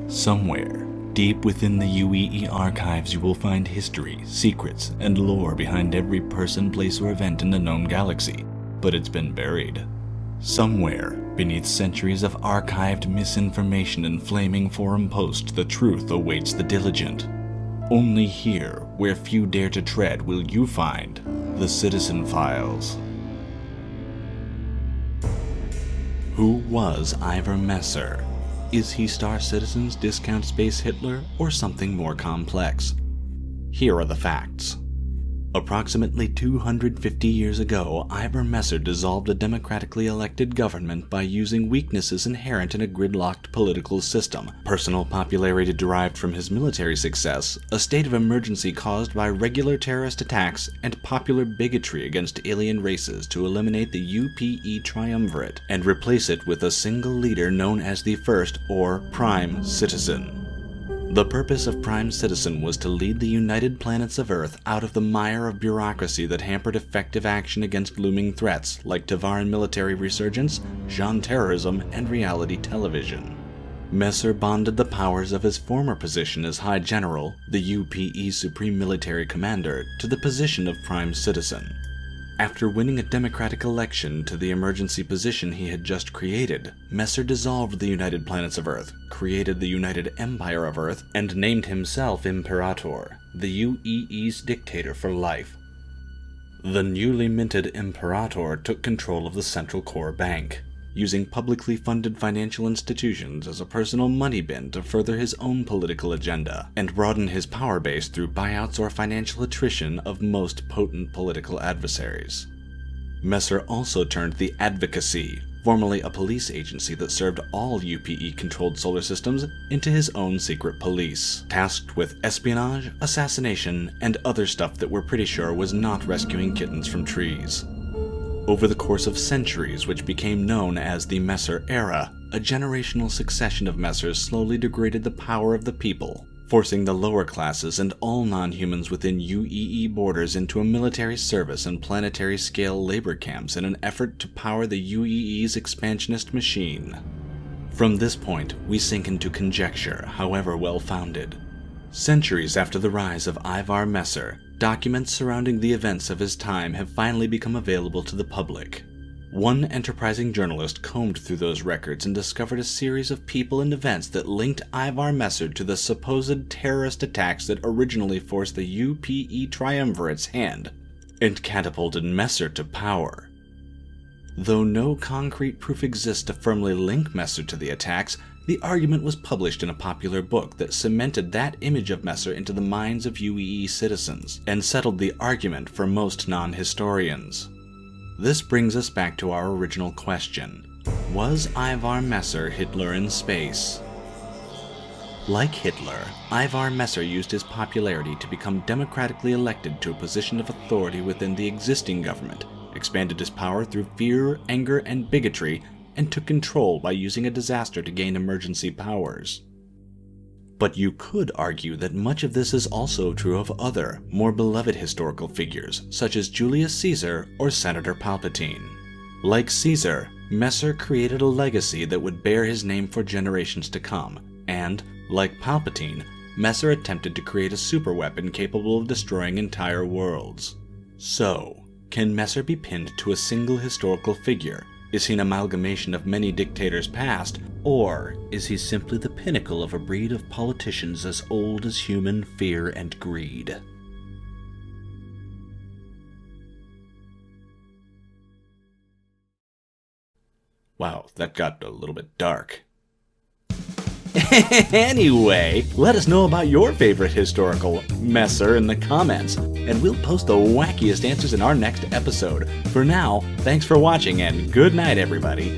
Somewhere, deep within the UEE archives, you will find history, secrets, and lore behind every person, place, or event in the known galaxy, but it's been buried. Somewhere, beneath centuries of archived misinformation and flaming forum posts, the truth awaits the diligent. Only here, where few dare to tread, will you find the Citizen Files. Who was Ivar Messer? Is he Star Citizen's discount space Hitler, or something more complex? Here are the facts. Approximately 250 years ago, Ivar Messer dissolved a democratically elected government by using weaknesses inherent in a gridlocked political system, personal popularity derived from his military success, a state of emergency caused by regular terrorist attacks, and popular bigotry against alien races to eliminate the UPE triumvirate and replace it with a single leader known as the First, or Prime Citizen. The purpose of Prime Citizen was to lead the United Planets of Earth out of the mire of bureaucracy that hampered effective action against looming threats like Tavaran military resurgence, Jean terrorism, and reality television. Messer bonded the powers of his former position as High General, the UPE Supreme Military Commander, to the position of Prime Citizen. After winning a democratic election to the emergency position he had just created, Messer dissolved the United Planets of Earth, created the United Empire of Earth, and named himself Imperator, the UEE's dictator for life. The newly minted Imperator took control of the Central Core Bank, using publicly funded financial institutions as a personal money bin to further his own political agenda, and broaden his power base through buyouts or financial attrition of most potent political adversaries. Messer also turned the Advocacy, formerly a police agency that served all UPE-controlled solar systems, into his own secret police, tasked with espionage, assassination, and other stuff that we're pretty sure was not rescuing kittens from trees. Over the course of centuries, which became known as the Messer Era, a generational succession of Messers slowly degraded the power of the people, forcing the lower classes and all non-humans within UEE borders into a military service and planetary-scale labor camps in an effort to power the UEE's expansionist machine. From this point, we sink into conjecture, however well-founded. Centuries after the rise of Ivar Messer, documents surrounding the events of his time have finally become available to the public. One enterprising journalist combed through those records and discovered a series of people and events that linked Ivar Messer to the supposed terrorist attacks that originally forced the UPE triumvirate's hand and catapulted Messer to power. Though no concrete proof exists to firmly link Messer to the attacks, the argument was published in a popular book that cemented that image of Messer into the minds of UEE citizens, and settled the argument for most non-historians. This brings us back to our original question. Was Ivar Messer Hitler in space? Like Hitler, Ivar Messer used his popularity to become democratically elected to a position of authority within the existing government, expanded his power through fear, anger, and bigotry, and took control by using a disaster to gain emergency powers. But you could argue that much of this is also true of other, more beloved historical figures, such as Julius Caesar or Senator Palpatine. Like Caesar, Messer created a legacy that would bear his name for generations to come, and, like Palpatine, Messer attempted to create a superweapon capable of destroying entire worlds. So, can Messer be pinned to a single historical figure? Is he an amalgamation of many dictators past, or is he simply the pinnacle of a breed of politicians as old as human fear and greed? Wow, that got a little bit dark. Anyway, let us know about your favorite historical Messer in the comments, and we'll post the wackiest answers in our next episode. For now, thanks for watching, and good night, everybody.